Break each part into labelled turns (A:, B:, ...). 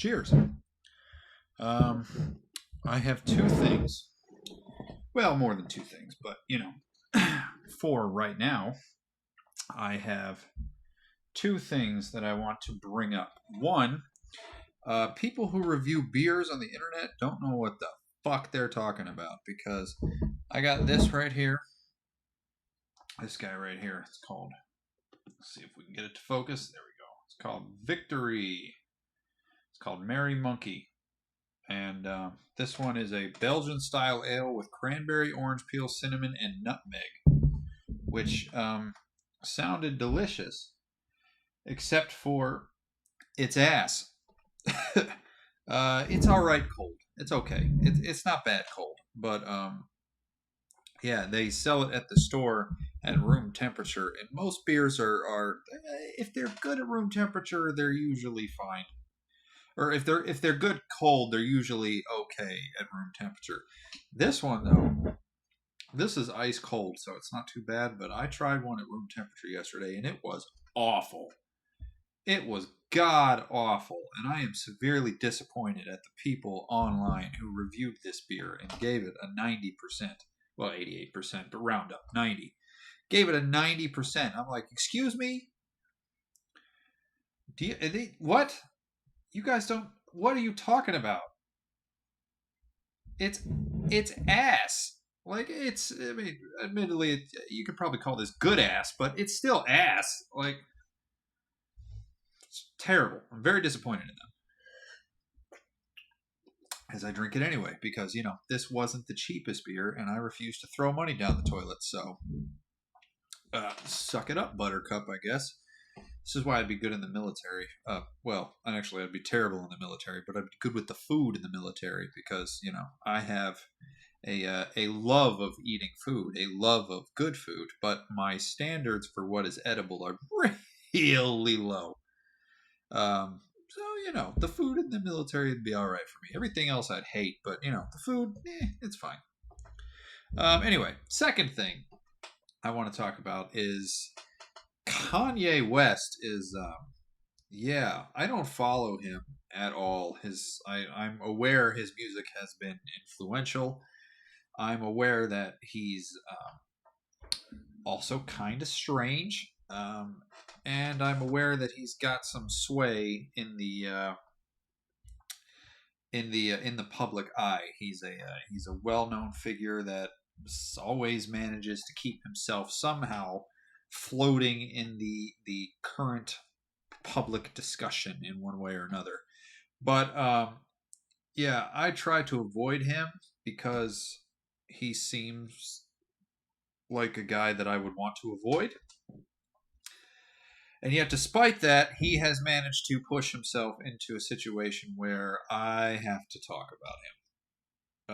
A: Cheers. Um, I have two things. Well, more than two things, but for right now, I have two things that I want to bring up. One, people who review beers on the internet don't know what the fuck they're talking about because I got this right here. This guy right here. It's called. Let's see if we can get it to focus. There we go. It's called Victory. It's called Merry Monkey. And this one is a Belgian style ale with cranberry, orange peel, cinnamon, and nutmeg, which sounded delicious, except for its ass. It's all right cold. It's okay. It's not bad cold, but yeah, they sell it at the store at room temperature, and most beers are if they're good at room temperature, they're usually fine. Or if they're good cold, they're usually okay at room temperature. This one though, this is ice cold, so it's not too bad. But I tried one at room temperature yesterday, and it was awful. It was god awful, and I am severely disappointed at the people online who reviewed this beer and gave it a 90%. Well, 88%, but round up 90. Gave it a 90%. I'm like, excuse me? What? You guys don't. What are you talking about? It's ass. Like it's. I mean, admittedly, you could probably call this good ass, but it's still ass. Like it's terrible. I'm very disappointed in them, as I drink it anyway, because this wasn't the cheapest beer, and I refuse to throw money down the toilet. So, suck it up, Buttercup. I guess. This is why I'd be good in the military. Well, actually, I'd be terrible in the military, but I'd be good with the food in the military because, I have a love of eating food, a love of good food, but my standards for what is edible are really low. So, the food in the military would be all right for me. Everything else I'd hate, but, the food, it's fine. Anyway, second thing I want to talk about is Kanye West is, I don't follow him at all. I'm aware his music has been influential. I'm aware that he's also kind of strange, and I'm aware that he's got some sway in the public eye. He's a well-known figure that always manages to keep himself somehow floating in the current public discussion in one way or another. But I try to avoid him because he seems like a guy that I would want to avoid. And yet, despite that, he has managed to push himself into a situation where I have to talk about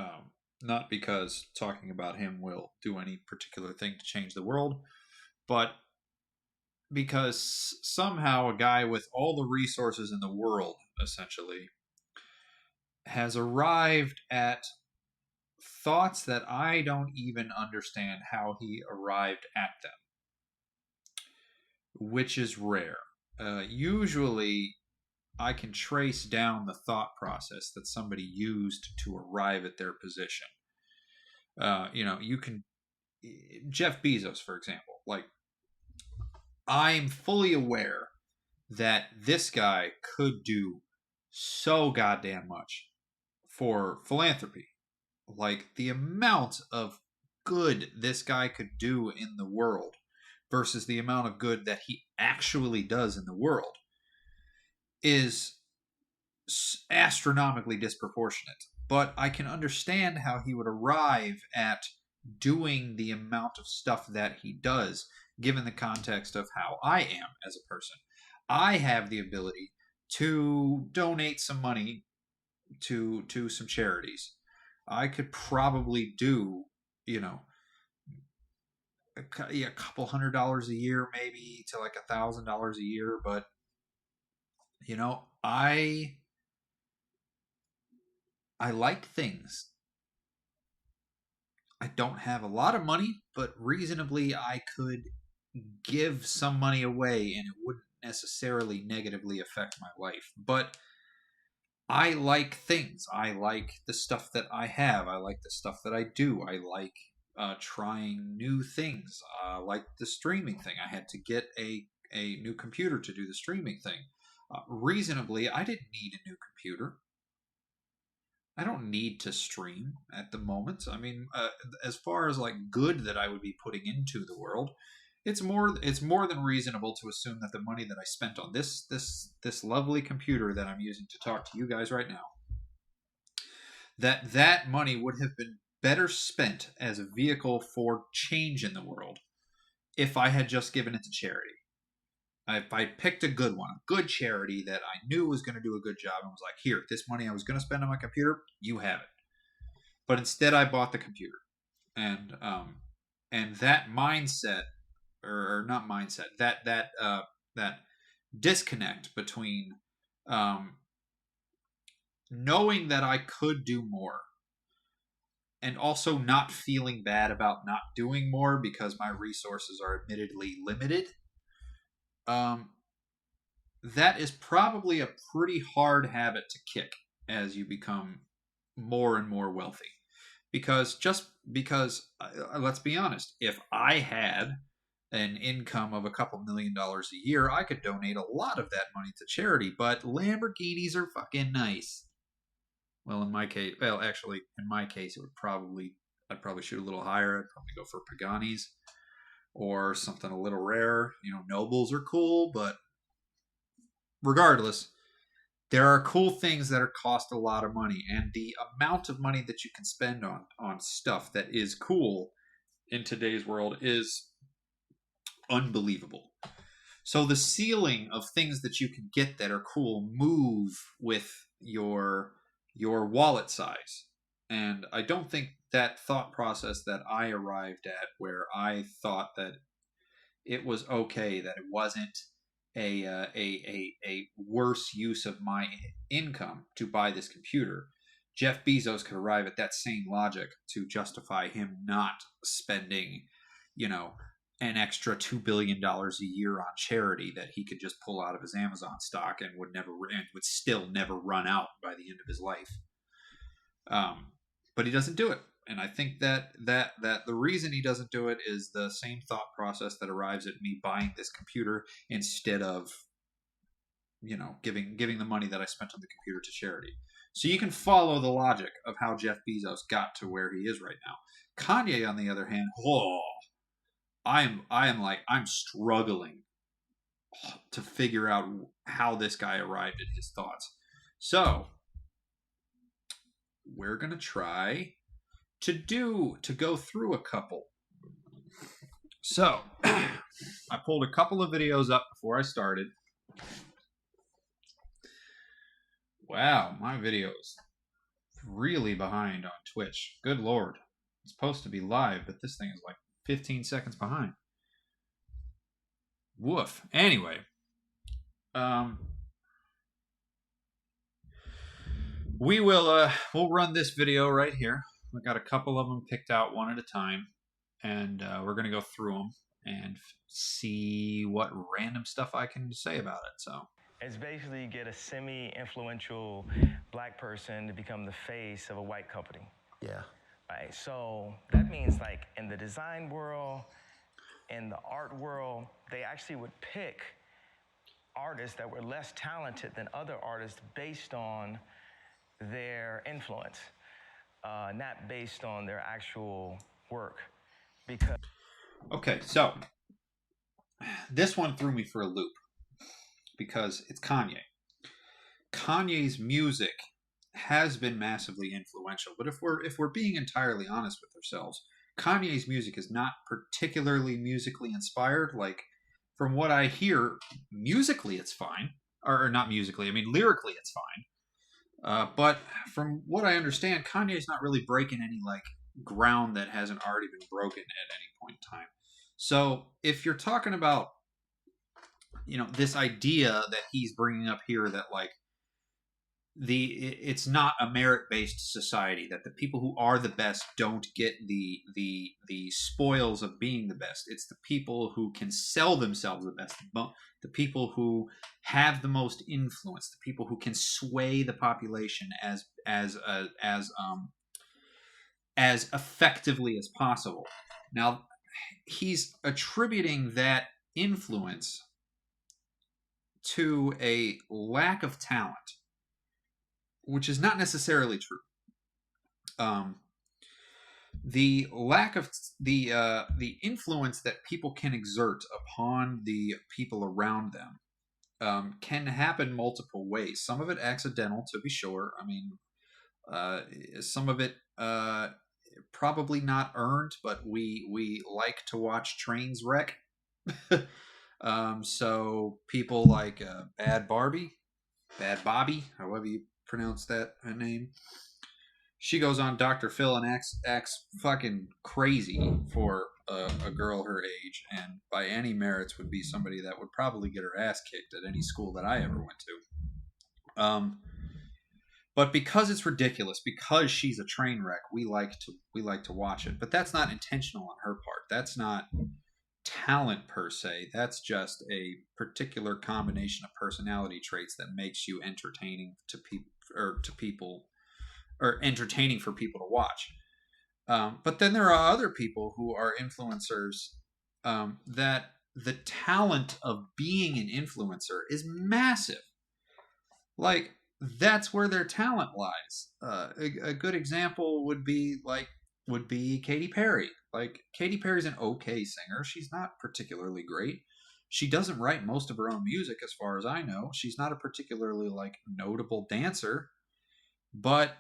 A: him. Not because talking about him will do any particular thing to change the world, but because somehow a guy with all the resources in the world, essentially, has arrived at thoughts that I don't even understand how he arrived at them, which is rare. Usually, I can trace down the thought process that somebody used to arrive at their position. You can. Jeff Bezos, for example, like, I'm fully aware that this guy could do so goddamn much for philanthropy. Like, the amount of good this guy could do in the world versus the amount of good that he actually does in the world is astronomically disproportionate. But I can understand how he would arrive at doing the amount of stuff that he does, given the context of how I am as a person. I have the ability to donate some money to some charities. I could probably do, a couple $100 a year, maybe to like $1,000 a year. But, I like things. I don't have a lot of money, but reasonably I could give some money away and it wouldn't necessarily negatively affect my life. But I like things. I like the stuff that I have. I like the stuff that I do. I like trying new things. Like the streaming thing. I had to get a new computer to do the streaming thing. Reasonably, I didn't need a new computer. I don't need to stream at the moment. I mean, as far as like good that I would be putting into the world, it's more than reasonable to assume that the money that I spent on this lovely computer that I'm using to talk to you guys right now, that money would have been better spent as a vehicle for change in the world if I had just given it to charity. If I picked a good one, a good charity that I knew was going to do a good job and was like, here, this money I was going to spend on my computer, you have it. But instead, I bought the computer, and that mindset, or not mindset, that disconnect between um, knowing that I could do more and also not feeling bad about not doing more because my resources are admittedly limited. Um, that is probably a pretty hard habit to kick as you become more and more wealthy. Because let's be honest, if I had an income of a couple $1,000,000 a year, I could donate a lot of that money to charity. But Lamborghinis are fucking nice. Well, actually, in my case, I'd probably shoot a little higher. I'd probably go for Paganis or something a little rarer. Nobles are cool, but regardless, there are cool things that are cost a lot of money, and the amount of money that you can spend on stuff that is cool in today's world is unbelievable. So the ceiling of things that you can get that are cool move with your wallet size. And I don't think that thought process that I arrived at, where I thought that it was okay, that it wasn't a worse use of my income to buy this computer. Jeff Bezos could arrive at that same logic to justify him not spending, an extra $2 billion a year on charity that he could just pull out of his Amazon stock and would still never run out by the end of his life. But he doesn't do it. And I think that the reason he doesn't do it is the same thought process that arrives at me buying this computer instead of, giving the money that I spent on the computer to charity. So you can follow the logic of how Jeff Bezos got to where he is right now. Kanye, on the other hand, I'm struggling to figure out how this guy arrived at his thoughts. So we're gonna try to go through a couple. So I pulled a couple of videos up before I started. Wow, my video's really behind on Twitch. Good Lord. It's supposed to be live, but this thing is like 15 seconds behind. Woof. Anyway, we'll run this video right here. We got a couple of them picked out one at a time, and we're gonna go through them and see what random stuff I can say about it. So
B: it's basically get a semi-influential black person to become the face of a white company.
C: Yeah.
B: Right. So that means like in the design world, in the art world, they actually would pick artists that were less talented than other artists based on their influence, not based on their actual work.
A: Okay, so this one threw me for a loop because it's Kanye. Kanye's music has been massively influential, but if we're being entirely honest with ourselves, Kanye's music is not particularly musically inspired. Like, from what I hear, musically it's fine, or not musically. I mean, lyrically it's fine. But from what I understand, Kanye's not really breaking any like ground that hasn't already been broken at any point in time. So if you're talking about, this idea that he's bringing up here that like it's not a merit-based society, that the people who are the best don't get the spoils of being the best. It's the people who can sell themselves the best, the people who have the most influence, the people who can sway the population as effectively as possible. Now, he's attributing that influence to a lack of talent, which is not necessarily true. The lack of the influence that people can exert upon the people around them can happen multiple ways. Some of it accidental, to be sure. I mean, some of it probably not earned, but we like to watch trains wreck. So people like Bad Bobby, however you pronounce that name. She goes on Dr. Phil and acts fucking crazy for a girl her age, and by any merits would be somebody that would probably get her ass kicked at any school that I ever went to. But because it's ridiculous, because she's a train wreck, we like to watch it. But that's not intentional on her part. That's not talent per se. That's just a particular combination of personality traits that makes you entertaining to people, or entertaining for people to watch. But then there are other people who are influencers that the talent of being an influencer is massive. Like, that's where their talent lies. A good example would be Katy Perry. Like, Katy Perry's an okay singer. She's not particularly great. She doesn't write most of her own music, as far as I know. She's not a particularly notable dancer, but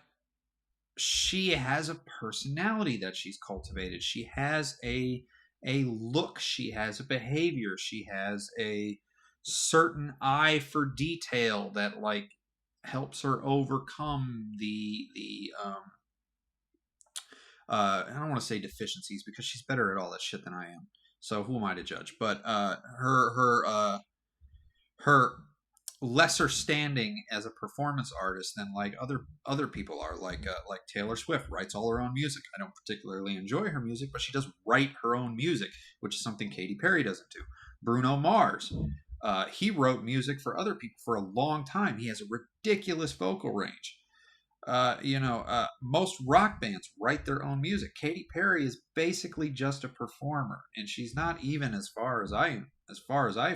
A: she has a personality that she's cultivated. She has a look. She has a behavior. She has a certain eye for detail that helps her overcome I don't want to say deficiencies, because she's better at all that shit than I am. So who am I to judge? But her lesser standing as a performance artist than other people are, like Taylor Swift writes all her own music. I don't particularly enjoy her music, but she does write her own music, which is something Katy Perry doesn't do. Bruno Mars, he wrote music for other people for a long time. He has a ridiculous vocal range. Most rock bands write their own music. Katy Perry is basically just a performer, and she's not even, as far as I've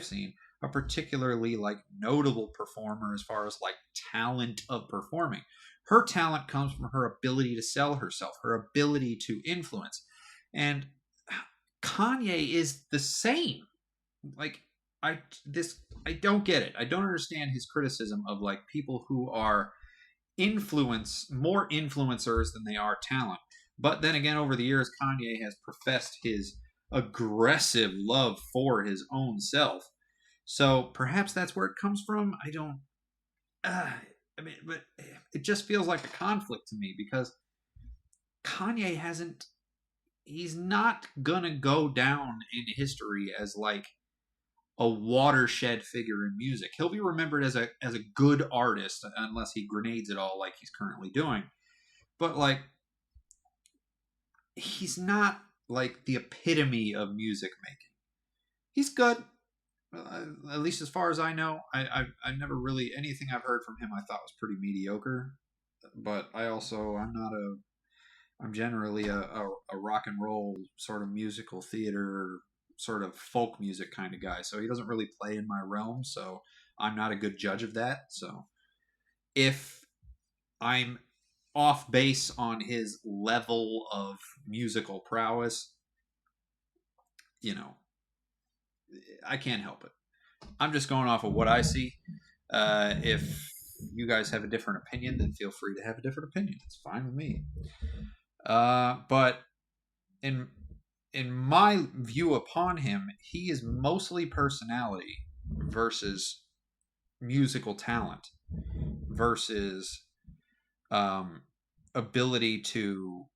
A: seen, a particularly notable performer as far as talent of performing. Her talent comes from her ability to sell herself, her ability to influence. And Kanye is the same. I don't get it. I don't understand his criticism of people who are more influencers than they are talent. But then again, over the years, Kanye has professed his aggressive love for his own self. So perhaps that's where it comes from. I don't. But it just feels like a conflict to me, because Kanye hasn't. He's not gonna go down in history as a watershed figure in music. He'll be remembered as a good artist, unless he grenades it all like he's currently doing. But he's not the epitome of music making. He's good. At least as far as I know. I never really, anything I've heard from him I thought was pretty mediocre. But I'm generally a rock and roll sort of musical theater, sort of folk music kind of guy. So he doesn't really play in my realm. So I'm not a good judge of that. So if I'm off base on his level of musical prowess, I can't help it. I'm just going off of what I see. If you guys have a different opinion, then feel free to have a different opinion. It's fine with me. But in my view upon him, he is mostly personality versus musical talent versus ability to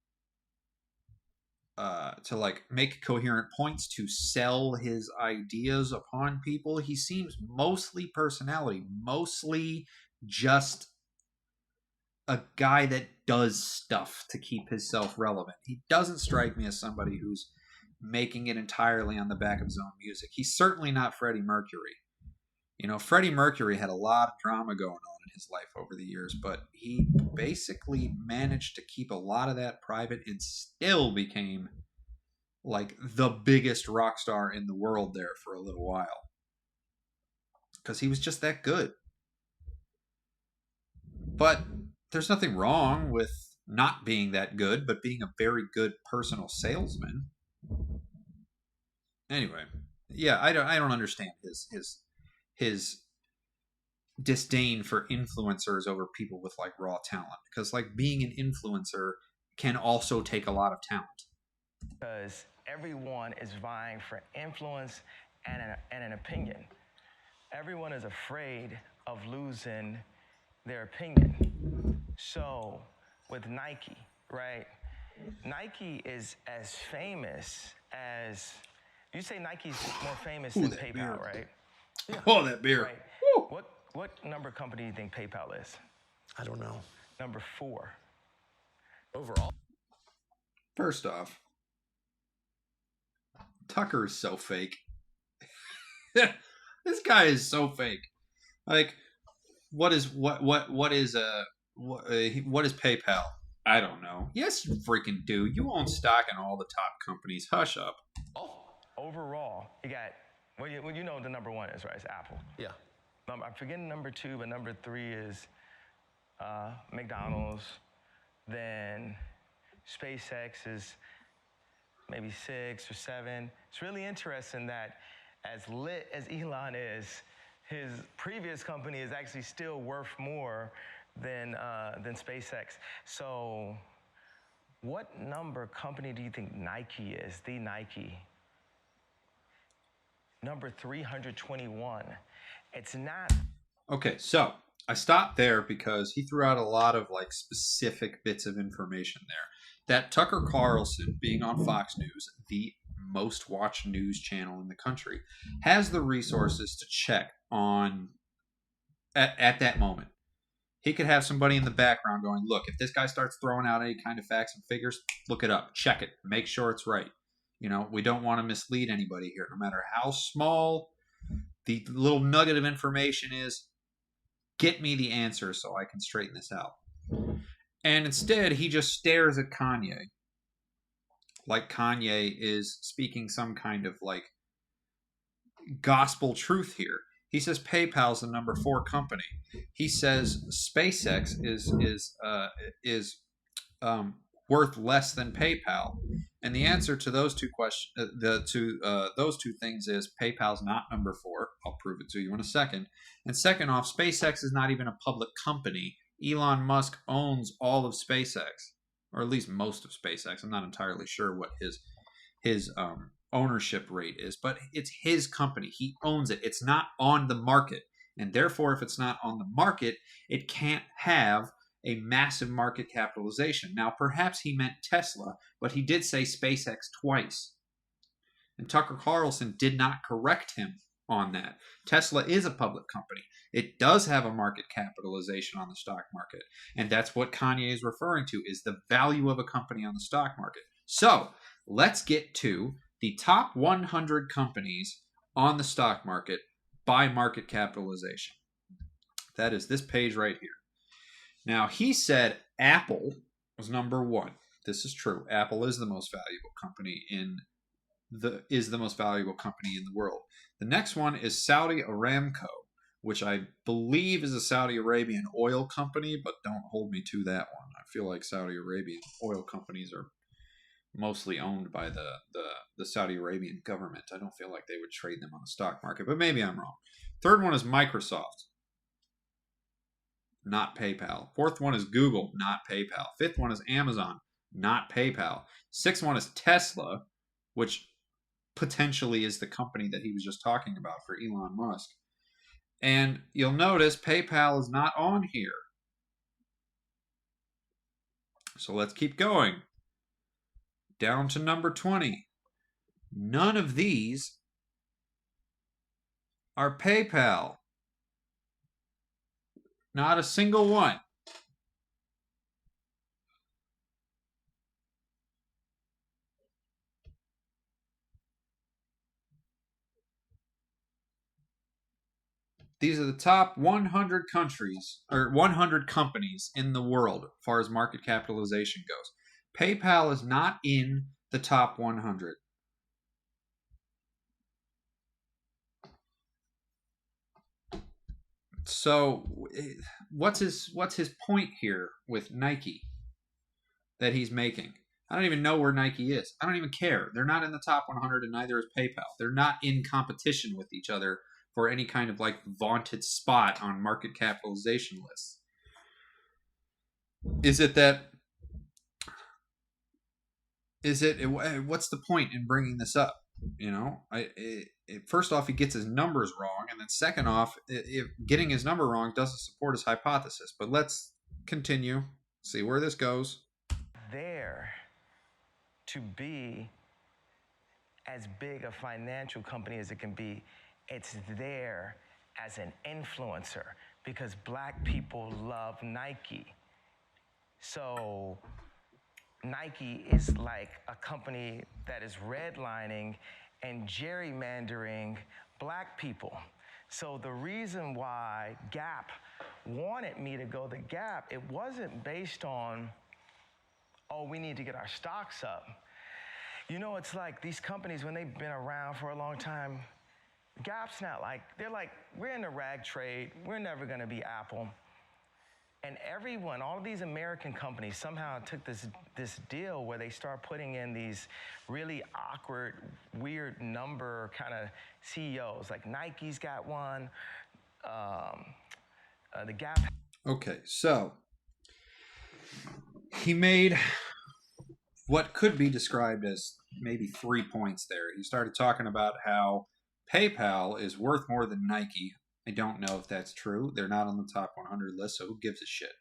A: make coherent points, to sell his ideas upon people. He seems mostly personality, mostly just a guy that does stuff to keep himself relevant. He doesn't strike me as somebody who's making it entirely on the back of his own music. He's certainly not Freddie Mercury. You know, Freddie Mercury had a lot of drama going on in his life over the years, but he basically managed to keep a lot of that private and still became like the biggest rock star in the world there for a little while. Because he was just that good. But there's nothing wrong with not being that good, but being a very good personal salesman. Anyway, yeah, I don't understand his disdain for influencers over people with like raw talent, because like being an influencer can also take a lot of talent.
B: Because everyone is vying for influence and an opinion. Everyone is afraid of losing their opinion. So with Nike, right? Nike is as famous as, you say Nike's more famous than PayPal,
A: beer.
B: right?
A: Yeah. Oh, that beer.
B: Right. What number company do you think PayPal is?
C: I don't know.
B: Number 4.
C: Overall.
A: First off, Tucker is so fake. This guy is so fake. Like, what is PayPal? I don't know. Yes, you freaking do. You own stock in all the top companies. Hush up.
B: Oh, overall, you got, well, you know what the number 1 is, right? It's Apple.
C: Yeah.
B: I'm forgetting number 2, but number 3 is McDonald's. Then SpaceX is maybe 6 or 7. It's really interesting that as lit as Elon is, his previous company is actually still worth more than SpaceX. So what number company do you think Nike is, the Nike? Number 321. It's not.
A: Okay, so I stopped there because he threw out a lot of like specific bits of information there. That Tucker Carlson, being on Fox News, the most watched news channel in the country, has the resources to check on at that moment. He could have somebody in the background going, look, if this guy starts throwing out any kind of facts and figures, look it up, check it, make sure it's right. You know, we don't want to mislead anybody here, no matter how small the little nugget of information is. Get me the answer so I can straighten this out. And instead, he just stares at Kanye. Like Kanye is speaking some kind of like gospel truth here. He says PayPal's the number 4 company. He says SpaceX is worth less than PayPal. And the answer to those two questions, those two things is PayPal's not number 4. I'll prove it to you in a second. And second off, SpaceX is not even a public company. Elon Musk owns all of SpaceX, or at least most of SpaceX. I'm not entirely sure what his ownership rate is, but it's his company. He owns it. It's not on the market, and therefore, if it's not on the market, it can't have a massive market capitalization. Now, perhaps he meant Tesla, but he did say SpaceX twice. And Tucker Carlson did not correct him on that. Tesla is a public company. It does have a market capitalization on the stock market. And that's what Kanye is referring to, is the value of a company on the stock market. So let's get to the top 100 companies on the stock market by market capitalization. That is this page right here. Now, he said Apple was number 1. This is true. Apple is the most valuable company in the world. The next one is Saudi Aramco, which I believe is a Saudi Arabian oil company, but don't hold me to that one. I feel like Saudi Arabian oil companies are mostly owned by the Saudi Arabian government. I don't feel like they would trade them on the stock market, but maybe I'm wrong. Third one is Microsoft, not PayPal. Fourth one is Google, not PayPal. Fifth one is Amazon, not PayPal. Sixth one is Tesla, which potentially is the company that he was just talking about for Elon Musk. And you'll notice PayPal is not on here. So let's keep going. Down to number 20. None of these are PayPal. Not a single one. These are the top 100 countries or 100 companies in the world as far as market capitalization goes. PayPal is not in the top 100. So, what's his point here with Nike that he's making? I don't even know where Nike is. I don't even care. They're not in the top 100, and neither is PayPal. They're not in competition with each other for any kind of like vaunted spot on market capitalization lists. Is it that? What's the point in bringing this up? You know, first off, he gets his numbers wrong, and then second off, if getting his number wrong doesn't support his hypothesis. But let's continue, see where this goes.
B: There to be as big a financial company as it can be, it's there as an influencer because black people love Nike. So Nike is like a company that is redlining and gerrymandering black people. So the reason why Gap wanted me to go to Gap, it wasn't based on, oh, we need to get our stocks up. You know, it's like these companies, when they've been around for a long time, Gap's not like, they're like, we're in the rag trade, we're never gonna be Apple. And everyone, all of these American companies somehow took this deal where they start putting in these really awkward, weird number kind of CEOs. Like Nike's got one, the Gap.
A: Okay, so he made what could be described as maybe 3 points there. He started talking about how PayPal is worth more than Nike. I don't know if that's true. They're not on the top 100 list, so who gives a shit?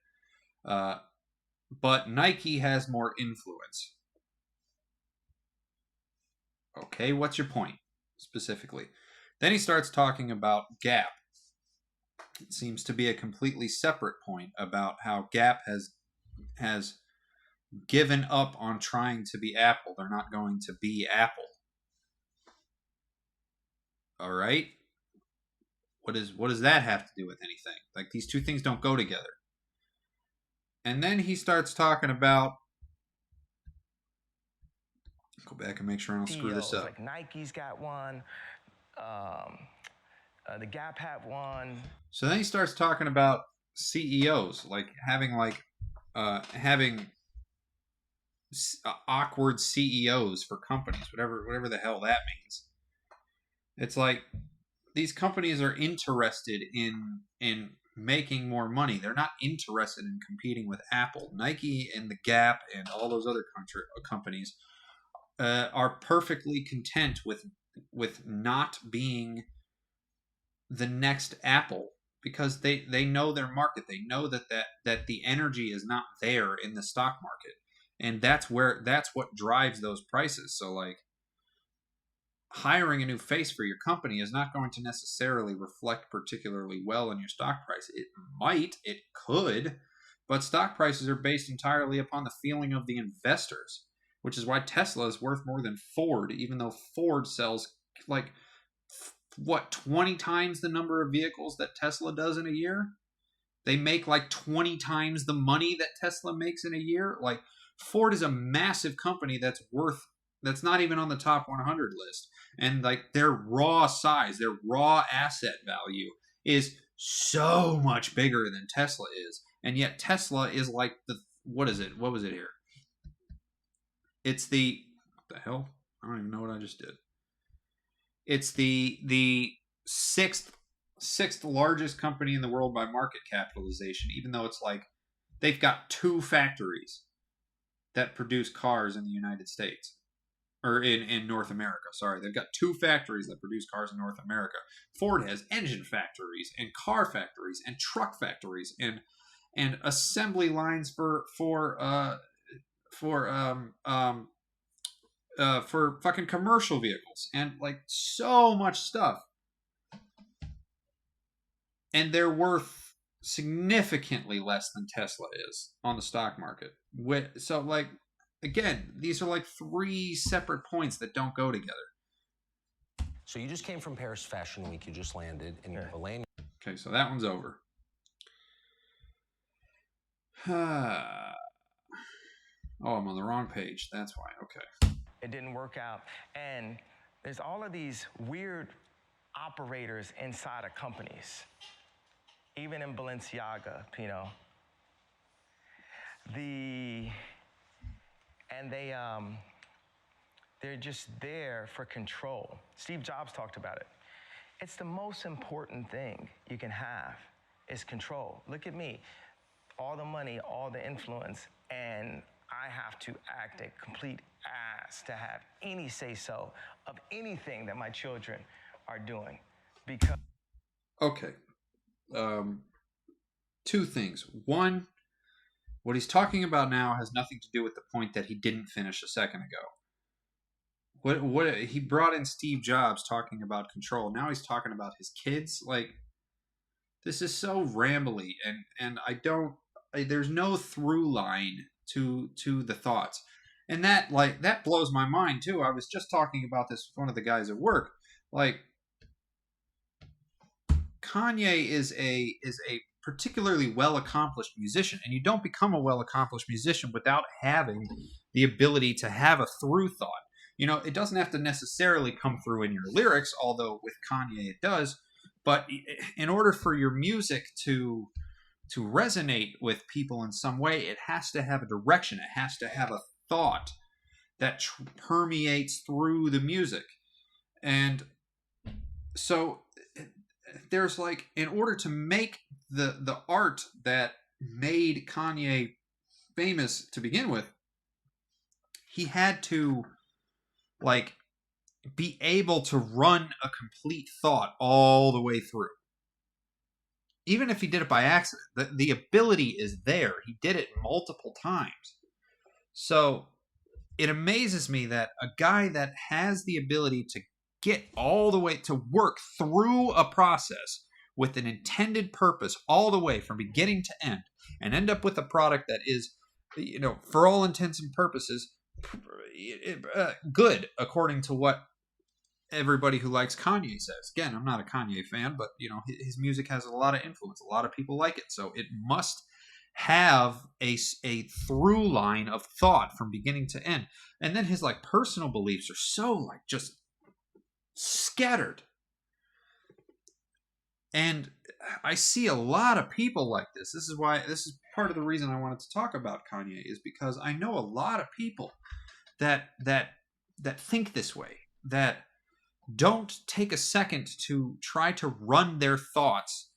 A: But Nike has more influence. Okay, what's your point specifically? Then he starts talking about Gap. It seems to be a completely separate point about how Gap has given up on trying to be Apple. They're not going to be Apple. All right? What does that have to do with anything? Like, these two things don't go together. And then he starts talking about, go back and make sure I don't screw this up.
B: Like Nike's got one, the Gap had one.
A: So then he starts talking about CEOs, like having awkward CEOs for companies, whatever the hell that means. It's like these companies are interested in making more money. They're not interested in competing with Apple. Nike and the Gap and all those other companies are perfectly content with not being the next Apple because they know their market. They know that the energy is not there in the stock market, and that's what drives those prices. So like, hiring a new face for your company is not going to necessarily reflect particularly well in your stock price. It might, it could, but stock prices are based entirely upon the feeling of the investors, which is why Tesla is worth more than Ford, even though Ford sells like 20 times the number of vehicles that Tesla does in a year. They make like 20 times the money that Tesla makes in a year. Like, Ford is a massive company that's not even on the top 100 list. And like, their raw size, their raw asset value is so much bigger than Tesla is. And yet Tesla is like what is it? What was it here? It's what the hell? I don't even know what I just did. It's the sixth largest company in the world by market capitalization, even though it's like they've got 2 factories that produce cars in the United States. Or in North America, sorry. They've got 2 factories that produce cars in North America. Ford has engine factories and car factories and truck factories and assembly lines for fucking commercial vehicles and like so much stuff. And they're worth significantly less than Tesla is on the stock market. So like, again, these are like 3 separate points that don't go together.
C: So you just came from Paris Fashion Week. You just landed, and you have a lane.
A: Okay, so that one's over. Oh, I'm on the wrong page. That's why. Okay.
B: It didn't work out. And there's all of these weird operators inside of companies, even in Balenciaga, you know. They're just there for control. Steve Jobs talked about it. It's the most important thing you can have is control. Look at me, all the money, all the influence, and I have to act a complete ass to have any say-so of anything that my children are doing. Because
A: Okay. Two things. One, what he's talking about now has nothing to do with the point that he didn't finish a second ago. What he brought in Steve Jobs talking about control. Now he's talking about his kids. Like, this is so rambly, and there's no through line to the thoughts. And that blows my mind too. I was just talking about this with one of the guys at work. Like, Kanye is a particularly well-accomplished musician, and you don't become a well-accomplished musician without having the ability to have a through thought. You know, it doesn't have to necessarily come through in your lyrics, although with Kanye it does. But in order for your music to resonate with people in some way, it has to have a direction. It has to have a thought that permeates through the music. And so there's like, in order to make the art that made Kanye famous to begin with, he had to like be able to run a complete thought all the way through. Even if he did it by accident, the ability is there. He did it multiple times. So it amazes me that a guy that has the ability to get all the way to work through a process with an intended purpose all the way from beginning to end and end up with a product that is, you know, for all intents and purposes, good according to what everybody who likes Kanye says. Again, I'm not a Kanye fan, but you know, his music has a lot of influence. A lot of people like it, so it must have a through line of thought from beginning to end. And then his like personal beliefs are so like just scattered. And I see a lot of people like this. This is part of the reason I wanted to talk about Kanye, is because I know a lot of people that think this way, that don't take a second to try to run their thoughts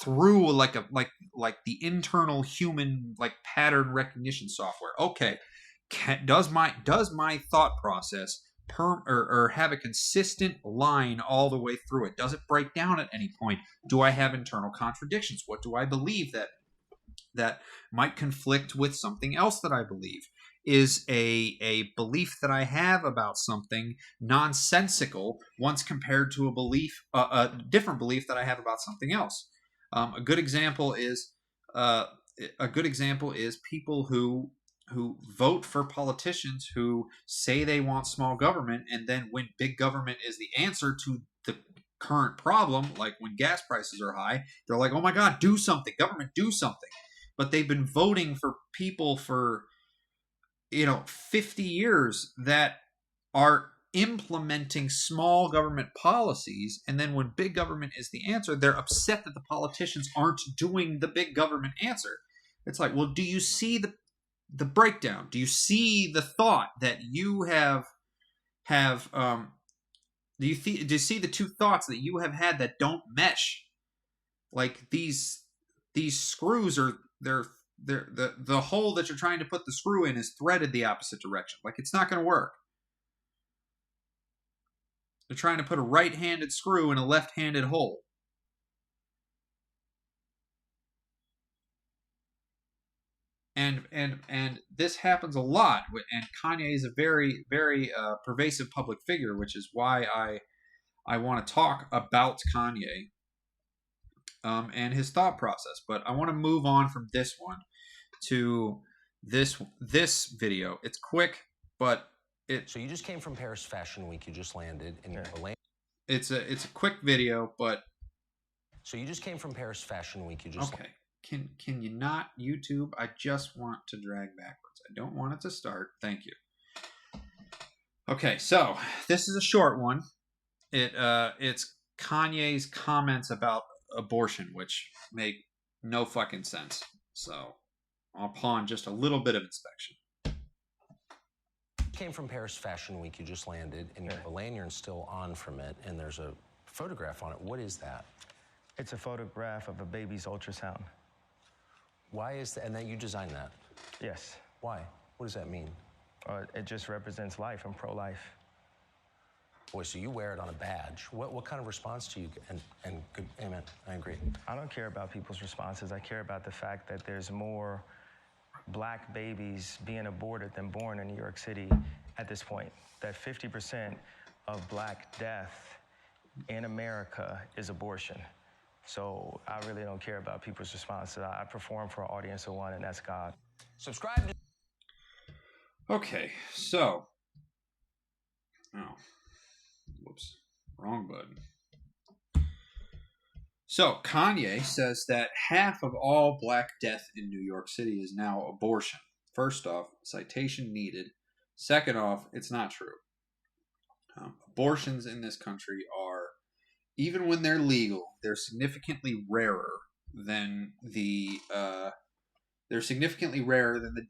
A: through like the internal human like pattern recognition software. Okay, does my thought process or have a consistent line all the way through it? Does it break down at any point? Do I have internal contradictions? What do I believe that might conflict with something else that I believe? Is a belief that I have about something nonsensical once compared to a different belief that I have about something else? A good example is people who vote for politicians who say they want small government, and then when big government is the answer to the current problem, like when gas prices are high, they're like, "Oh my God, do something, government, do something." But they've been voting for people for 50 years that are implementing small government policies, and then when big government is the answer, they're upset that the politicians aren't doing the big government answer. It's like, well, do you see the breakdown? Do you see the thought that you have do you see the two thoughts that you have had that don't mesh? Like these screws are the hole that you're trying to put the screw in is threaded the opposite direction. Like, it's not going to work. They're trying to put a right-handed screw in a left-handed hole. And this happens a lot. And Kanye is a very, very pervasive public figure, which is why I want to talk about Kanye and his thought process. But I want to move on from this one to this video. It's quick, but
C: So you just came from Paris Fashion Week. You just landed in Orlando.
A: It's a quick video, but
C: So you just came from Paris Fashion Week. You just
A: Okay. Can you not, YouTube? I just want to drag backwards. I don't want it to start. Thank you. Okay, so this is a short one. It's Kanye's comments about abortion, which make no fucking sense. So I'll pawn just a little bit of inspection.
C: came from Paris Fashion Week. You just landed, and you have a lanyard still on from it, and there's a photograph on it. What is that?
B: It's a photograph of a baby's ultrasound.
C: Why is that? And that you designed that?
B: Yes.
C: Why? What does that mean?
B: It just represents life. I'm pro-life.
C: Boy, so you wear it on a badge. What kind of response do you get? And good, amen. I agree.
B: I don't care about people's responses. I care about the fact that there's more black babies being aborted than born in New York City at this point. That 50% of black death in America is abortion. So I really don't care about people's responses. I perform for an audience of one, and that's God.
C: Subscribe to...
A: Okay, so... Oh. Whoops. Wrong button. So, Kanye says that half of all black death in New York City is now abortion. First off, citation needed. Second off, it's not true. Abortions in this country are, even when they're legal, they're significantly rarer than the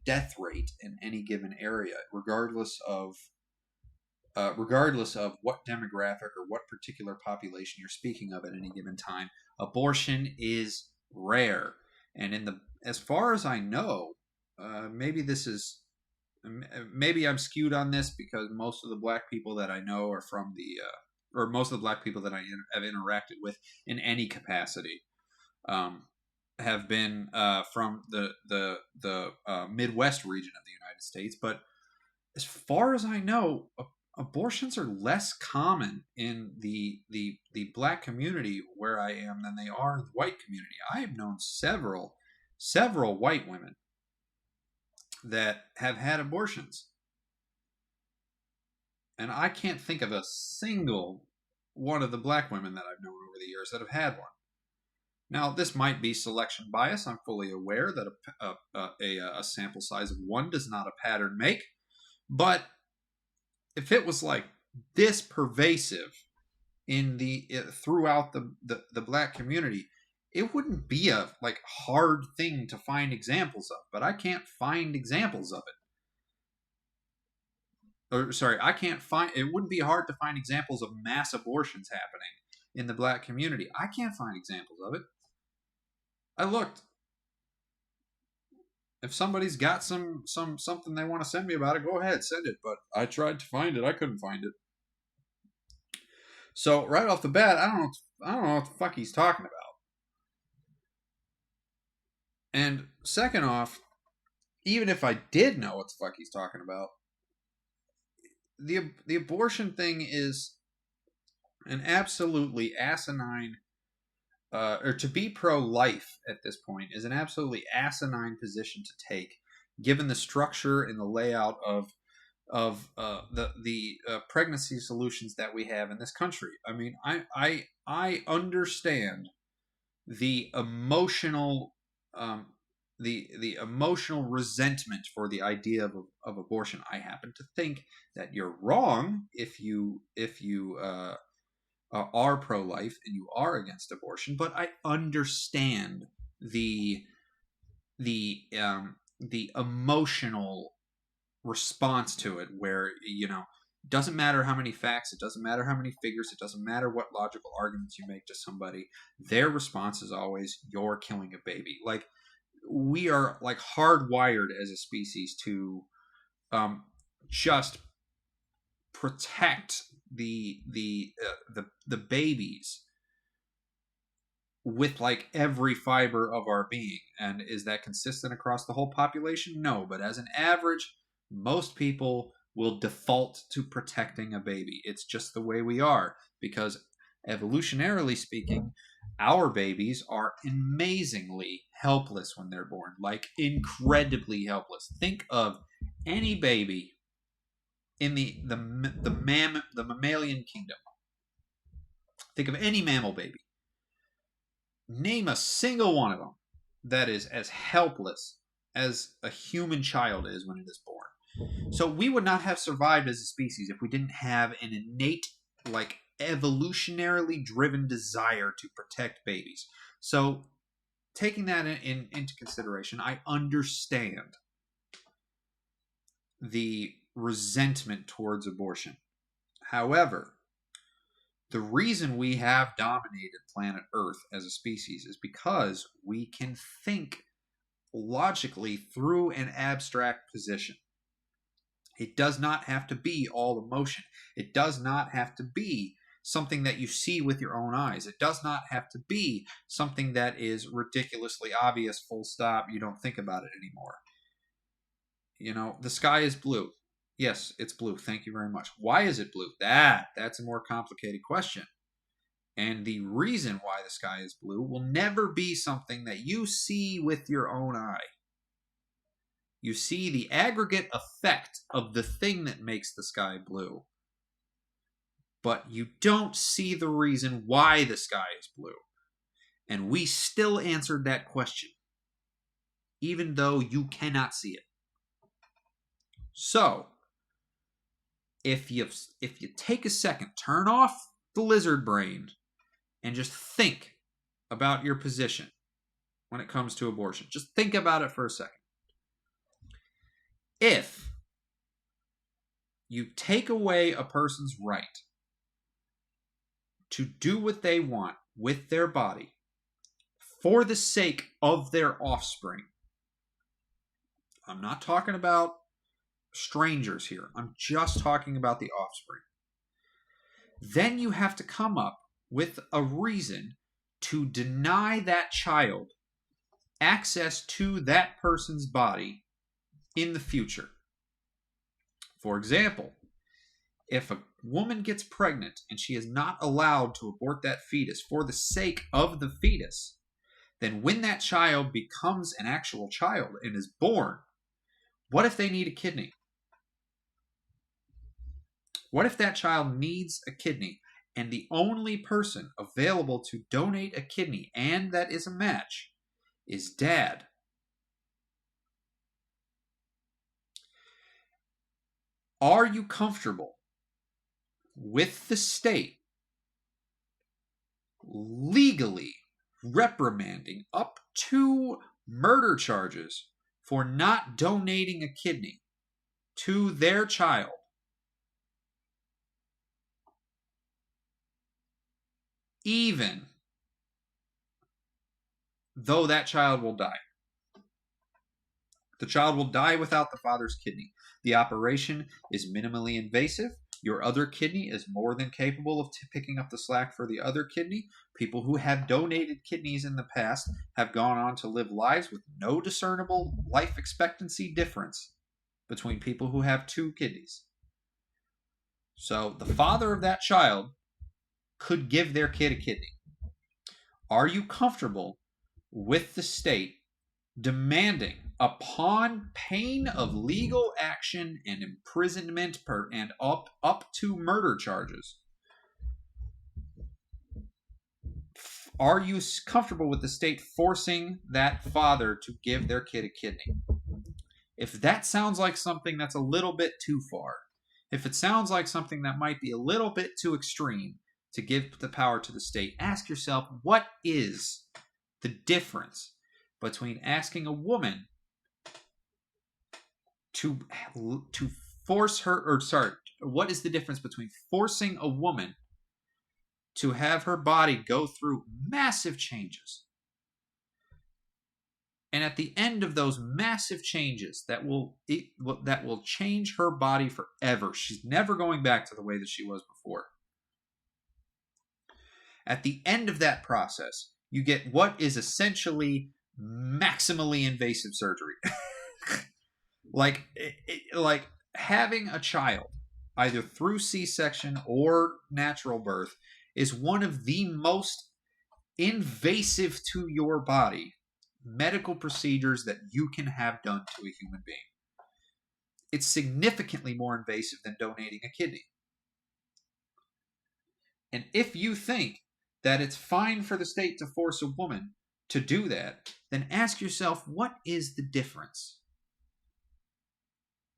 A: death rate in any given area, regardless of what demographic or what particular population you're speaking of at any given time. Abortion is rare, and as far as I know, maybe I'm skewed on this because most of the black people that I know are from or most of the black people that I have interacted with in any capacity have been from the Midwest region of the United States. But as far as I know, abortions are less common in the black community where I am than they are in the white community. I have known several white women that have had abortions, and I can't think of a single one of the black women that I've known over the years that have had one. Now, this might be selection bias. I'm fully aware that a sample size of one does not a pattern make, but if it was like this pervasive throughout the black community, it wouldn't be a hard thing to find examples of. But I can't find examples of it. Or sorry, it wouldn't be hard to find examples of mass abortions happening in the black community. I can't find examples of it. I looked. If somebody's got something they want to send me about it, go ahead, send it. But I tried to find it. I couldn't find it. So right off the bat, I don't know what the fuck he's talking about. And second off, even if I did know what the fuck he's talking about, the abortion thing is an absolutely asinine, or to be pro-life at this point is an absolutely asinine position to take, given the structure and the layout of the pregnancy solutions that we have in this country. I mean, I understand the emotional the emotional resentment for the idea of abortion. I happen to think that you're wrong if you are pro-life and you are against abortion, but I understand the emotional response to it, where it doesn't matter how many facts, it doesn't matter how many figures, it doesn't matter what logical arguments you make to somebody, their response is always, you're killing a baby. Like, we are hardwired as a species to just protect the babies with every fiber of our being. And is that consistent across the whole population? No, but as an average, most people will default to protecting a baby. It's just the way we are, because evolutionarily speaking, our babies are amazingly helpless when they're born, incredibly helpless. Think of any baby in the mammalian kingdom. Think of any mammal baby. Name a single one of them that is as helpless as a human child is when it is born. So we would not have survived as a species if we didn't have an innate, like, evolutionarily driven desire to protect babies. So taking that into consideration, I understand the resentment towards abortion. However, the reason we have dominated planet Earth as a species is because we can think logically through an abstract position. It does not have to be all emotion. It does not have to be something that you see with your own eyes. It does not have to be something that is ridiculously obvious, full stop. You don't think about it anymore. You know, the sky is blue. Yes, it's blue. Thank you very much. Why is it blue? That's a more complicated question. And the reason why the sky is blue will never be something that you see with your own eye. You see the aggregate effect of the thing that makes the sky blue. But you don't see the reason why the sky is blue. And we still answered that question, even though you cannot see it. So, if you take a second, turn off the lizard brain, and just think about your position when it comes to abortion. Just think about it for a second. If you take away a person's right to do what they want with their body for the sake of their offspring, I'm not talking about strangers here. I'm just talking about the offspring. Then you have to come up with a reason to deny that child access to that person's body in the future. For example, if a woman gets pregnant and she is not allowed to abort that fetus for the sake of the fetus, then when that child becomes an actual child and is born, what if they need a kidney? What if that child needs a kidney and the only person available to donate a kidney, and that is a match, is dad? Are you comfortable with the state legally reprimanding up to murder charges for not donating a kidney to their child, even though that child will die? The child will die without the father's kidney. The operation is minimally invasive. Your other kidney is more than capable of picking up the slack for the other kidney. People who have donated kidneys in the past have gone on to live lives with no discernible life expectancy difference between people who have two kidneys. So the father of that child could give their kid a kidney. Are you comfortable with the state demanding, upon pain of legal action and imprisonment and up to murder charges, are you comfortable with the state forcing that father to give their kid a kidney? If that sounds like something that's a little bit too far, if it sounds like something that might be a little bit too extreme to give the power to the state, ask yourself, what is the difference between asking a woman to force her, or sorry, what is the difference between forcing a woman to have her body go through massive changes, and at the end of those massive changes that will change her body forever, she's never going back to the way that she was before. At the end of that process, you get what is essentially maximally invasive surgery. like having a child, either through C-section or natural birth, is one of the most invasive to your body medical procedures that you can have done to a human being. It's significantly more invasive than donating a kidney. And if you think that it's fine for the state to force a woman to do that, then ask yourself, what is the difference?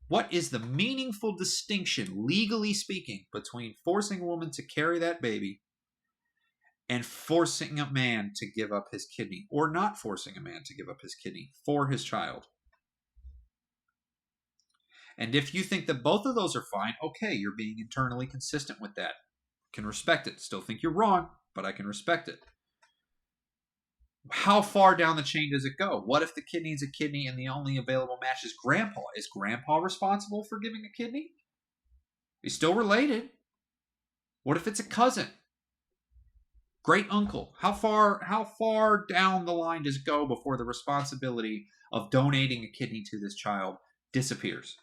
A: What is the meaningful distinction, legally speaking, between forcing a woman to carry that baby and forcing a man to give up his kidney, or not forcing a man to give up his kidney for his child? And if you think that both of those are fine, okay, you're being internally consistent with that. Can respect it. Still think you're wrong, but I can respect it. How far down the chain does it go? What if the kidney is a kidney and the only available match is grandpa? Is grandpa responsible for giving a kidney? He's still related. What if it's a cousin? Great uncle? How far down the line does it go before the responsibility of donating a kidney to this child disappears?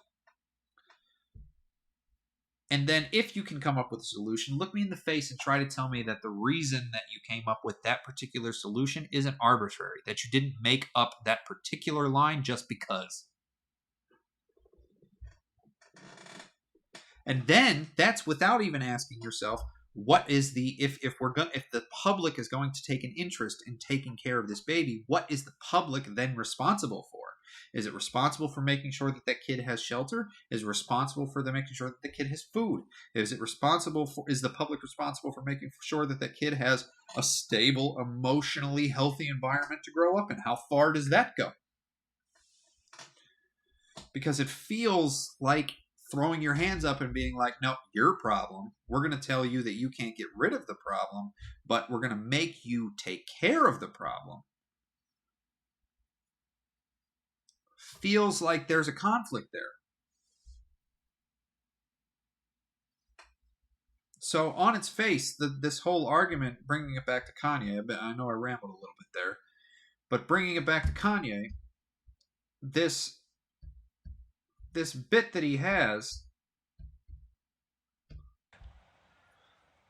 A: And then if you can come up with a solution, look me in the face and try to tell me that the reason that you came up with that particular solution isn't arbitrary, that you didn't make up that particular line just because. And then that's without even asking yourself, what is the, if the public is going to take an interest in taking care of this baby, what is the public then responsible for? Is it responsible for making sure that that kid has shelter? Is it responsible for making sure that the kid has food? Is the public responsible for making sure that that kid has a stable, emotionally healthy environment to grow up in? How far does that go? Because it feels like throwing your hands up and being like, no, your problem. We're going to tell you that you can't get rid of the problem, but we're going to make you take care of the problem. Feels like there's a conflict there. So on its face, this whole argument, bringing it back to Kanye, I know I rambled a little bit there, but bringing it back to Kanye, this bit that he has.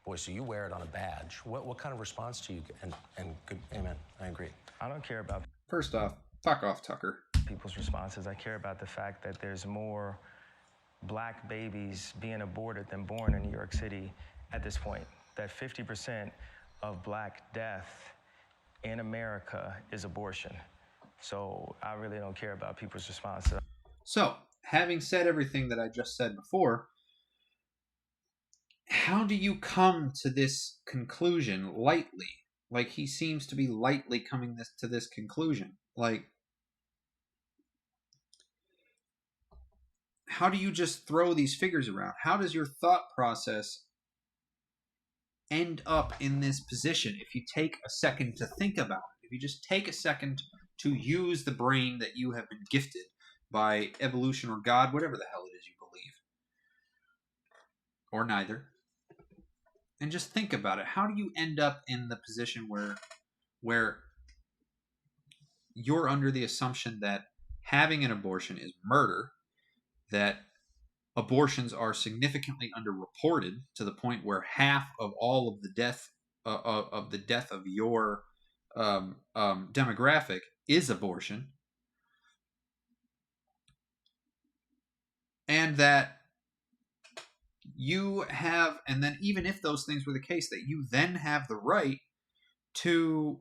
C: Boy, so you wear it on a badge. What kind of response do you get? And good, amen. I agree.
B: I don't care about
A: First off, fuck off, Tucker.
B: people's responses. I care about the fact that there's more black babies being aborted than born in New York City at this point. That 50% of black death in America is abortion. So I really don't care about people's responses.
A: So, having said everything that I just said before, how do you come to this conclusion lightly? Like, he seems to be lightly coming to this conclusion. Like, how do you just throw these figures around? How does your thought process end up in this position if you take a second to think about it? If you just take a second to use the brain that you have been gifted by evolution or God, whatever the hell it is you believe, or neither, and just think about it. How do you end up in the position where you're under the assumption that having an abortion is murder, that abortions are significantly underreported to the point where half of all of the death of your demographic is abortion, and that you have, and then even if those things were the case, that you then have the right to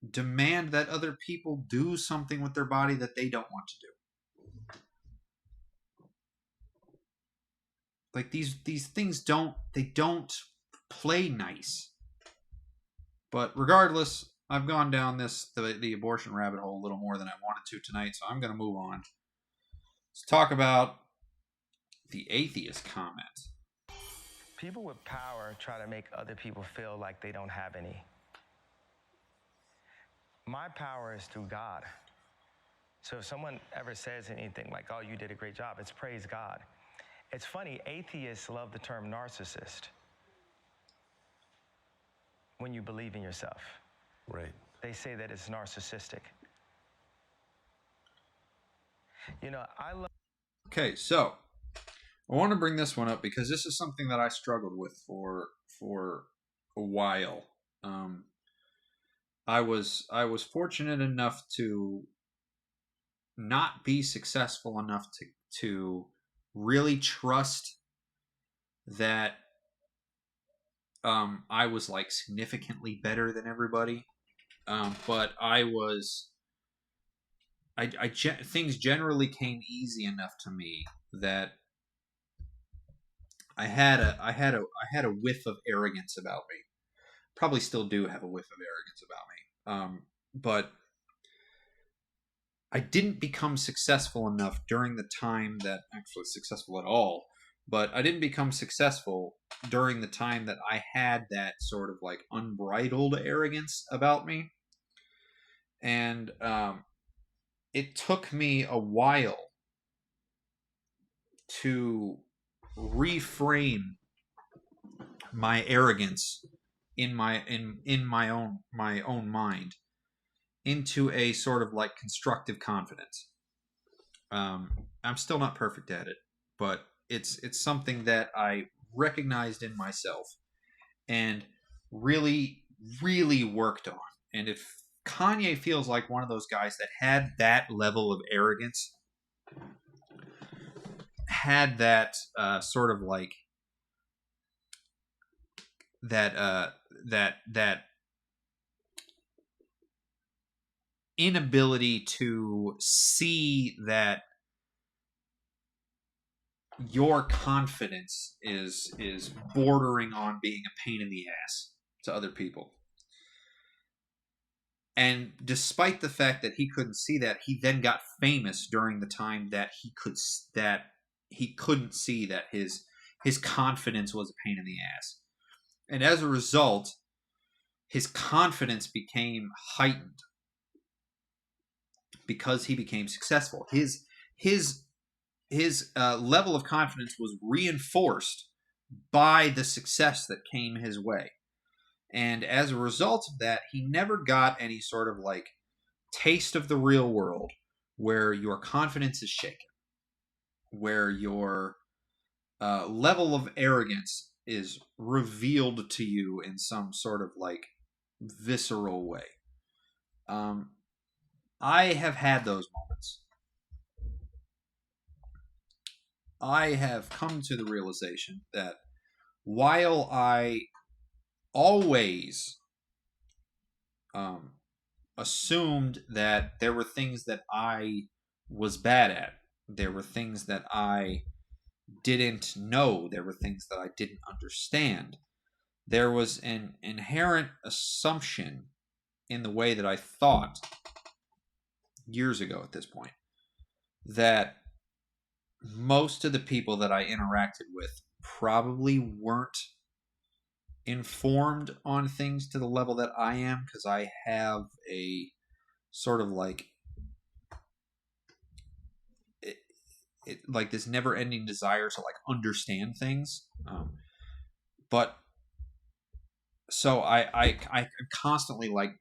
A: demand that other people do something with their body that they don't want to do. Like, these things don't play nice. But regardless, I've gone down the abortion rabbit hole a little more than I wanted to tonight, so I'm going to move on. Let's talk about the atheist comment.
B: People with power try to make other people feel like they don't have any. My power is through God. So if someone ever says anything like, oh, you did a great job, it's praise God. It's funny, atheists love the term narcissist when you believe in yourself.
C: Right.
B: They say that it's narcissistic. You know, I love...
A: Okay, so I want to bring this one up because this is something that I struggled with for a while. I was fortunate enough to not be successful enough to really trust that I was like significantly better than everybody. But things generally came easy enough to me that I had a whiff of arrogance about me. Probably still do have a whiff of arrogance about me. But I didn't become successful enough during the time that actually successful at all. But I didn't become successful during the time that I had that sort of like unbridled arrogance about me. And it took me a while to reframe my arrogance in my own mind into a sort of like constructive confidence. I'm still not perfect at it, but it's something that I recognized in myself and really really worked on. And if Kanye feels like one of those guys that had that level of arrogance, had that sort of like that inability to see that your confidence is bordering on being a pain in the ass to other people. And despite the fact that he couldn't see that, he then got famous during the time that he couldn't see that his confidence was a pain in the ass. And as a result, his confidence became heightened because he became successful. His level of confidence was reinforced by the success that came his way. And as a result of that, he never got any sort of like taste of the real world where your confidence is shaken, where your level of arrogance is revealed to you in some sort of like visceral way. I have had those moments. I have come to the realization that while I always assumed that there were things that I was bad at, there were things that I didn't know, there were things that I didn't understand, there was an inherent assumption in the way that I thought years ago at this point that most of the people that I interacted with probably weren't informed on things to the level that I am, because I have a sort of like like this never-ending desire to like understand things. But so I'm constantly like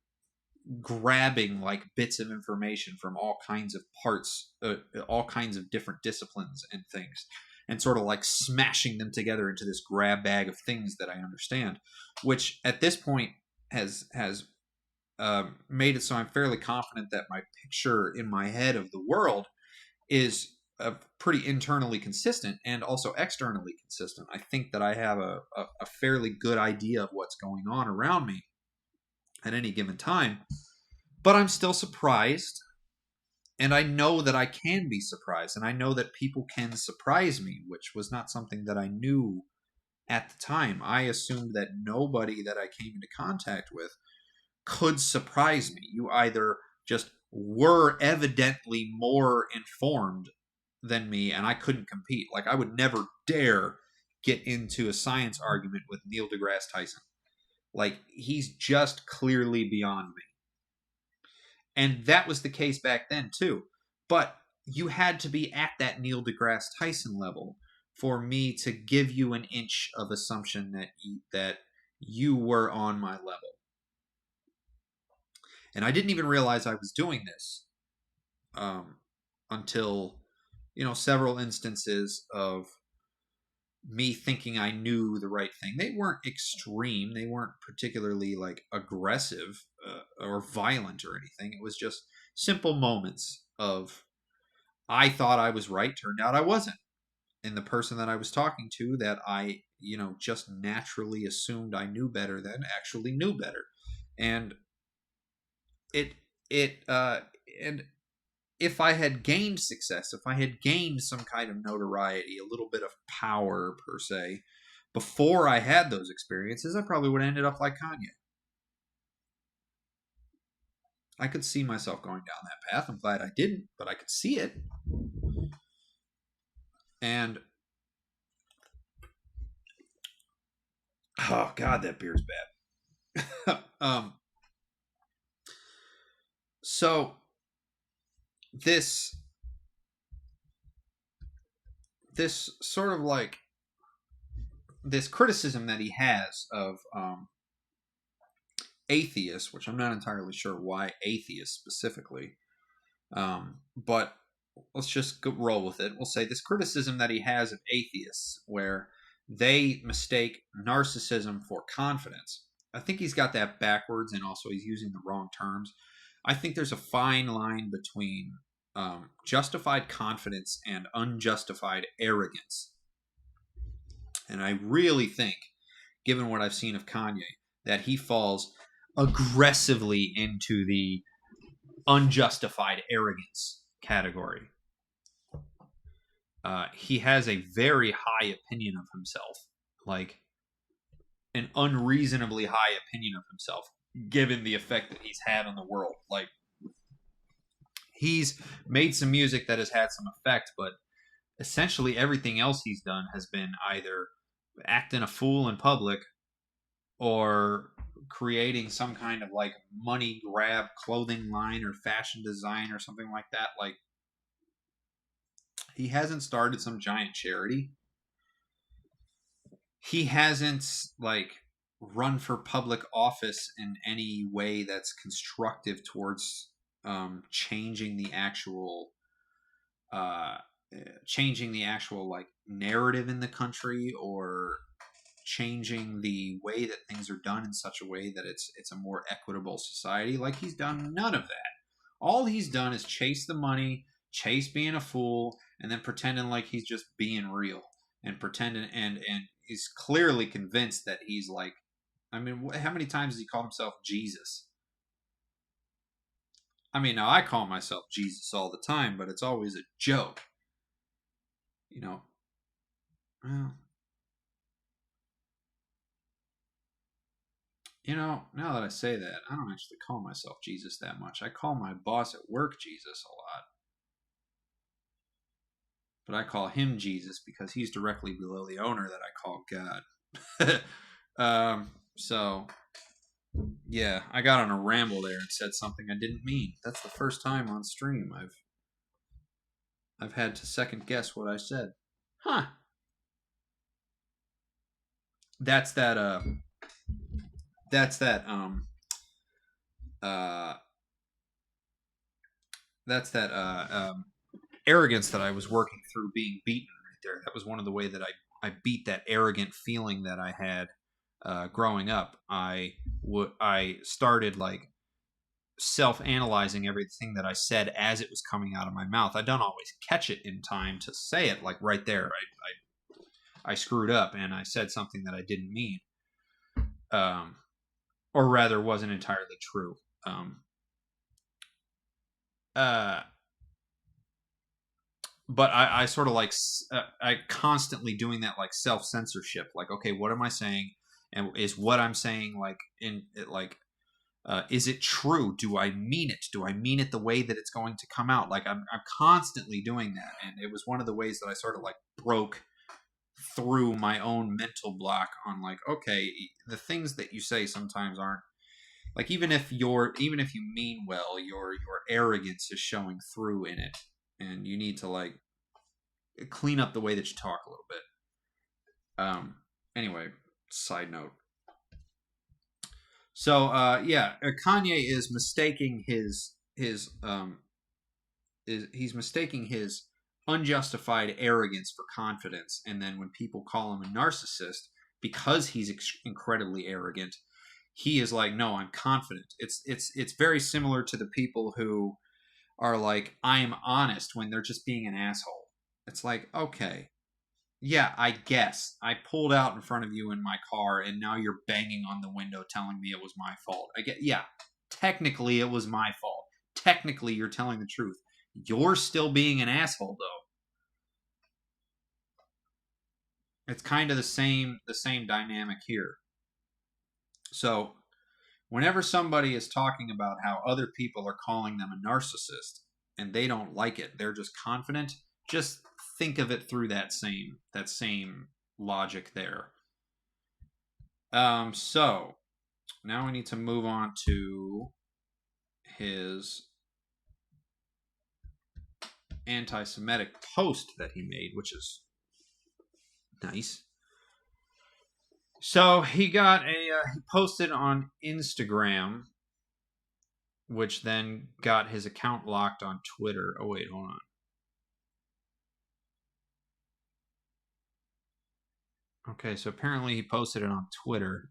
A: grabbing like bits of information from all kinds of parts, all kinds of different disciplines and things, and sort of like smashing them together into this grab bag of things that I understand, which at this point has made it so I'm fairly confident that my picture in my head of the world is pretty internally consistent and also externally consistent. I think that I have a fairly good idea of what's going on around me at any given time, but I'm still surprised, and I know that I can be surprised, and I know that people can surprise me, which was not something that I knew at the time. I assumed that nobody that I came into contact with could surprise me. You either just were evidently more informed than me, and I couldn't compete. Like, I would never dare get into a science argument with Neil deGrasse Tyson. Like, he's just clearly beyond me. And that was the case back then, too. But you had to be at that Neil deGrasse Tyson level for me to give you an inch of assumption that you were on my level. And I didn't even realize I was doing this until, several instances of me thinking I knew the right thing. They weren't extreme. They weren't particularly like aggressive or violent or anything. It was just simple moments of I thought I was right. Turned out I wasn't. in the person that I was talking to that I, just naturally assumed I knew better than actually knew better. And it it and if I had gained success, if I had gained some kind of notoriety, a little bit of power per se, before I had those experiences, I probably would have ended up like Kanye. I could see myself going down that path. I'm glad I didn't, but I could see it. And oh god, that beer's bad. So this sort of like this criticism that he has of atheists, which I'm not entirely sure why atheists specifically, but let's just roll with it. We'll say this criticism that he has of atheists, where they mistake narcissism for confidence. I think he's got that backwards, and also he's using the wrong terms. I think there's a fine line between justified confidence and unjustified arrogance. And I really think, given what I've seen of Kanye, that he falls aggressively into the unjustified arrogance category. He has a very high opinion of himself, like an unreasonably high opinion of himself, given the effect that he's had on the world. Like, he's made some music that has had some effect, but essentially everything else he's done has been either acting a fool in public or creating some kind of like money grab clothing line or fashion design or something like that. Like, he hasn't started some giant charity. He hasn't like run for public office in any way that's constructive towards changing the actual like narrative in the country, or changing the way that things are done in such a way that it's a more equitable society. Like, he's done none of that. All he's done is chase the money, chase being a fool, and then pretending like he's just being real, and pretending and he's clearly convinced that he's like, I mean, how many times has he called himself Jesus? I mean, now I call myself Jesus all the time, but it's always a joke. Well, now that I say that, I don't actually call myself Jesus that much. I call my boss at work Jesus a lot. But I call him Jesus because he's directly below the owner that I call God. So, yeah, I got on a ramble there and said something I didn't mean. That's the first time on stream I've had to second guess what I said. Huh. That's that arrogance that I was working through being beaten right there. That was one of the way that I beat that arrogant feeling that I had growing up. I started like self-analyzing everything that I said as it was coming out of my mouth. I don't always catch it in time to say it, like right there. I screwed up and I said something that I didn't mean, or rather wasn't entirely true. But I sort of like I constantly doing that like self-censorship. Like, okay, what am I saying? And is what I'm saying like in it like is it true? Do I mean it? Do I mean it the way that it's going to come out? Like, I'm constantly doing that, and it was one of the ways that I sort of like broke through my own mental block on like, okay, the things that you say sometimes aren't like, even if you mean well, your arrogance is showing through in it, and you need to like clean up the way that you talk a little bit. Anyway, side note. So Kanye is mistaking he's mistaking his unjustified arrogance for confidence, and then when people call him a narcissist because he's incredibly arrogant, he is like, no, I'm confident. It's very similar to the people who are like, I am honest, when they're just being an asshole. It's like, okay, Yeah, I guess. I pulled out in front of you in my car, and now you're banging on the window telling me it was my fault. I get, yeah, technically it was my fault. Technically, you're telling the truth. You're still being an asshole, though. It's kind of the same dynamic here. So, whenever somebody is talking about how other people are calling them a narcissist and they don't like it, they're just confident. Just think of it through that same logic there. So now we need to move on to his anti-Semitic post that he made, which is nice. So he posted on Instagram, which then got his account locked on Twitter. Oh wait, hold on. Okay, so apparently he posted it on Twitter.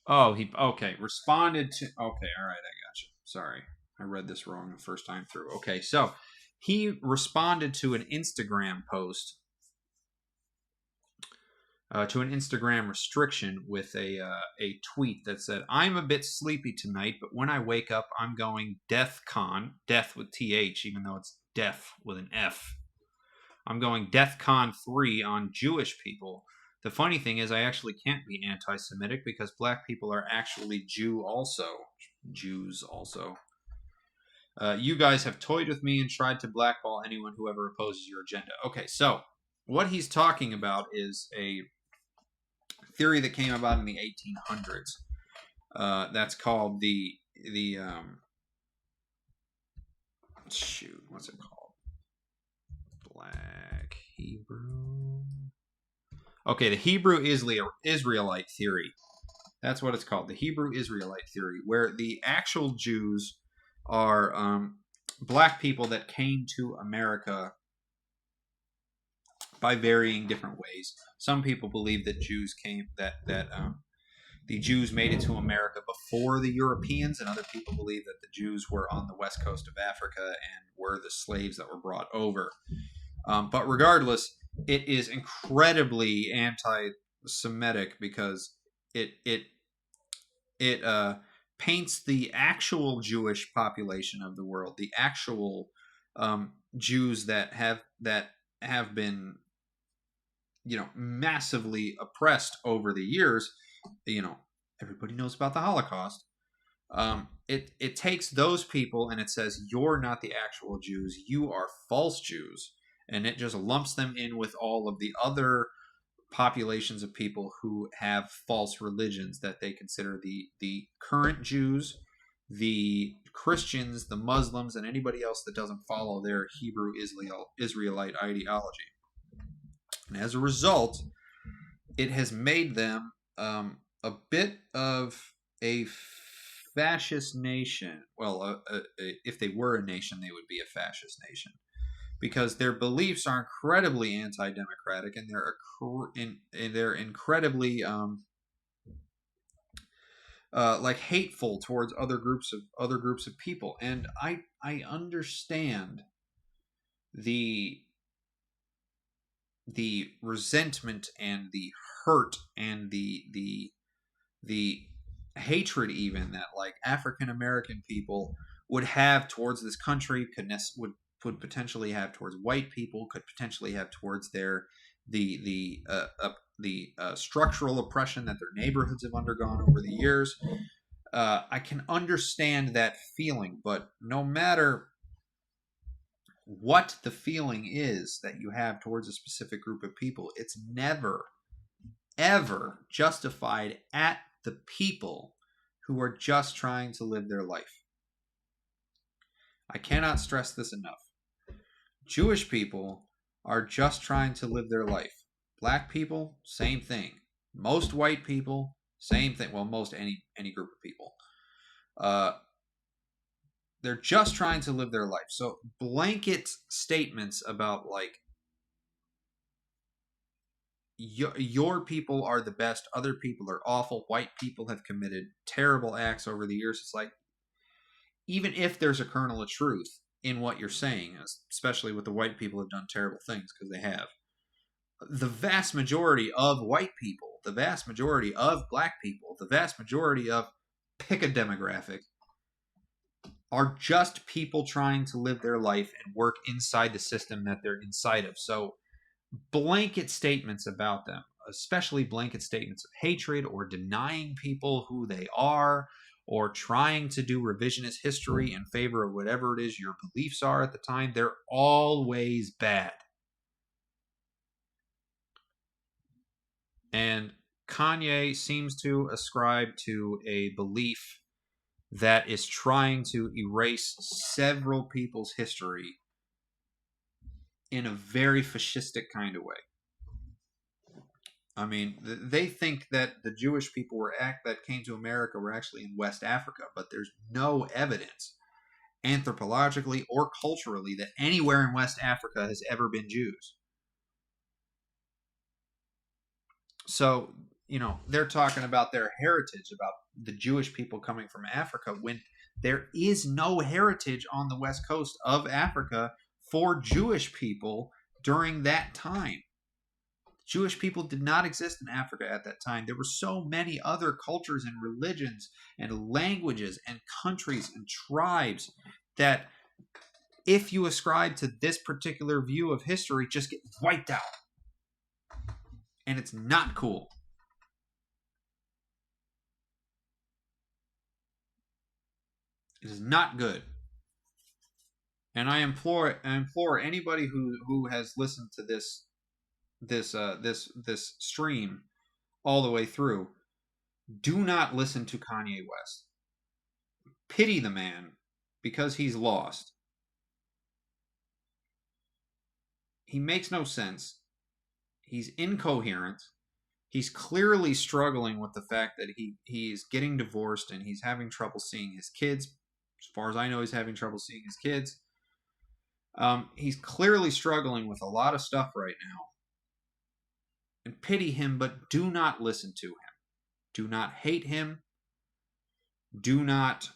A: Oh, responded to. Okay, all right, I got you. Sorry, I read this wrong the first time through. Okay, so he responded to an Instagram post, to an Instagram restriction with a tweet that said, "I'm a bit sleepy tonight, but when I wake up, I'm going DEFCON, death with TH, even though it's deaf with an F. I'm going DEFCON 3 on Jewish people. The funny thing is, I actually can't be anti-Semitic because black people are actually Jews also. You guys have toyed with me and tried to blackball anyone who ever opposes your agenda." Okay, so what he's talking about is a theory that came about in the 1800s. That's called what's it called? Black Hebrew. Okay, the Hebrew Israelite theory. That's what it's called, the Hebrew Israelite theory, where the actual Jews are black people that came to America by varying different ways. Some people believe that the Jews made it to America before the Europeans, and other people believe that the Jews were on the west coast of Africa and were the slaves that were brought over. But regardless, it is incredibly anti-Semitic because it paints the actual Jewish population of the world, the actual Jews that have been, massively oppressed over the years. Everybody knows about the Holocaust. It takes those people and it says, you're not the actual Jews, you are false Jews, and it just lumps them in with all of the other populations of people who have false religions that they consider the current Jews, the Christians, the Muslims, and anybody else that doesn't follow their Hebrew Israelite ideology. And as a result, it has made them a bit of a fascist nation. Well, if they were a nation, they would be a fascist nation, because their beliefs are incredibly anti-democratic, and they're incredibly like hateful towards other groups of people. And I understand the resentment and the hurt and the hatred even that like African American people would have towards this country, would potentially have towards white people, could potentially have towards the structural oppression that their neighborhoods have undergone over the years. I can understand that feeling, but no matter what the feeling is that you have towards a specific group of people, it's never, ever justified at the people who are just trying to live their life. I cannot stress this enough. Jewish people are just trying to live their life. Black people, same thing. Most white people, same thing. Well, most any group of people. They're just trying to live their life. So blanket statements about like your people are the best, other people are awful, white people have committed terrible acts over the years. It's like, even if there's a kernel of truth, in what you're saying, especially with the white people have done terrible things, because they have. The vast majority of white people, the vast majority of black people, the vast majority of pick a demographic are just people trying to live their life and work inside the system that they're inside of. So blanket statements about them, especially blanket statements of hatred or denying people who they are or trying to do revisionist history in favor of whatever it is your beliefs are at the time, they're always bad. And Kanye seems to ascribe to a belief that is trying to erase several people's history in a very fascistic kind of way. I mean, they think that the Jewish people that came to America were actually in West Africa, but there's no evidence, anthropologically or culturally, that anywhere in West Africa has ever been Jews. So, they're talking about their heritage, about the Jewish people coming from Africa, when there is no heritage on the west coast of Africa for Jewish people during that time. Jewish people did not exist in Africa at that time. There were so many other cultures and religions and languages and countries and tribes that if you ascribe to this particular view of history, just get wiped out. And it's not cool. It is not good. And I implore anybody who has listened to this stream all the way through, do not listen to Kanye West. Pity the man because he's lost. He makes no sense. He's incoherent. He's clearly struggling with the fact that he's getting divorced and he's having trouble seeing his kids. As far as I know, he's having trouble seeing his kids. He's clearly struggling with a lot of stuff right now. And pity him, but do not listen to him. Do not hate him. Do not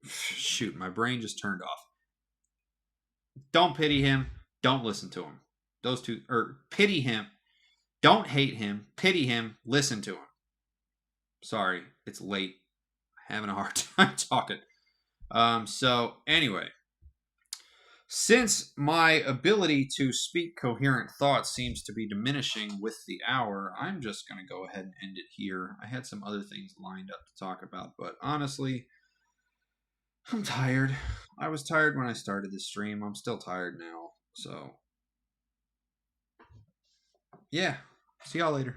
A: shoot, my brain just turned off. Don't pity him. Don't listen to him. Those two, or pity him. Don't hate him. Pity him. Listen to him. Sorry, it's late. I'm having a hard time talking. So anyway, since my ability to speak coherent thoughts seems to be diminishing with the hour, I'm just going to go ahead and end it here. I had some other things lined up to talk about, but honestly, I'm tired. I was tired when I started this stream. I'm still tired now. So, yeah. See y'all later.